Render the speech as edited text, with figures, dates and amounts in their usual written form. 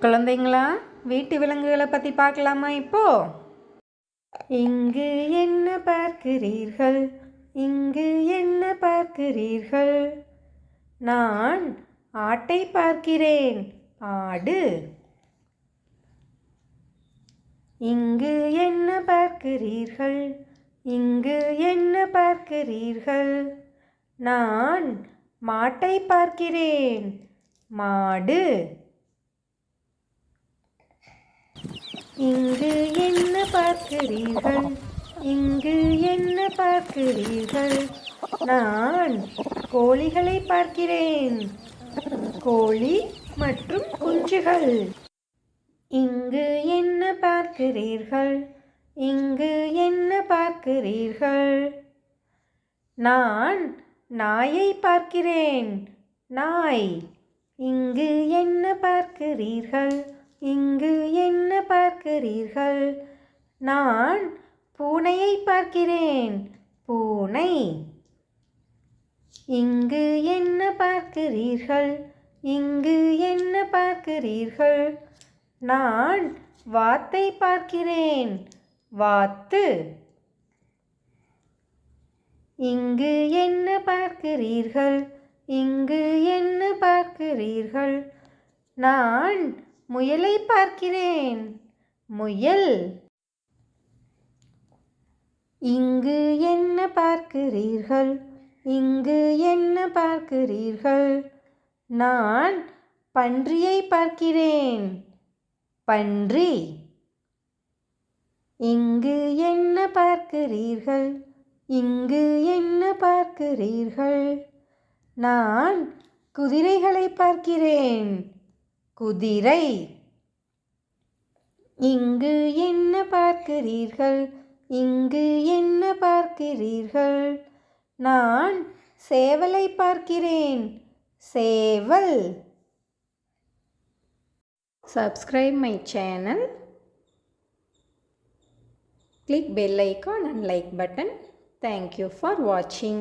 குழந்தைங்களா, வீட்டு விலங்குகளை பற்றி பார்க்கலாமா இப்போ? இங்கு என்ன பார்க்கிறீர்கள்? இங்கு என்ன பார்க்கிறீர்கள்? நான் ஆட்டை பார்க்கிறேன். ஆடு. இங்கு என்ன பார்க்கிறீர்கள்? இங்கு என்ன பார்க்கிறீர்கள்? நான் மாட்டை பார்க்கிறேன். மாடு. இங்கு என்ன பார்க்கிறீர்கள்? இங்கு என்ன பார்க்கிறீர்கள்? நான் கோழிகளை பார்க்கிறேன். கோழி மற்றும் குஞ்சுகள். இங்கு என்ன பார்க்கிறீர்கள்? இங்கு என்ன பார்க்கிறீர்கள்? நான் நாயை பார்க்கிறேன். நாய். இங்கு என்ன பார்க்கிறீர்கள்? இங்கு என்ன பார்க்கிறீர்கள்? நான் பூனையை பார்க்கிறேன். பூனை. இங்கு என்ன பார்க்கிறீர்கள்? இங்கு என்ன பார்க்கிறீர்கள்? நான் வாத்தை பார்க்கிறேன். வாத்து. இங்கு என்ன பார்க்கிறீர்கள்? இங்கு என்ன பார்க்கிறீர்கள்? நான் முயலை பார்க்கிறேன். முயல். இங்கு என்ன பார்க்கிறீர்கள்? இங்கு என்ன பார்க்கிறீர்கள்? நான் பன்றியை பார்க்கிறேன். பன்றி. இங்கு என்ன பார்க்கிறீர்கள்? இங்கு என்ன பார்க்கிறீர்கள்? நான் குதிரைகளை பார்க்கிறேன். குதிரை. இங்கு என்ன பார்க்கிறீர்கள்? இங்கு என்ன பார்க்கிறீர்கள்? நான் சேவலை பார்க்கிறேன். சேவல். Subscribe my channel. Click bell icon and like button. Thank you for watching.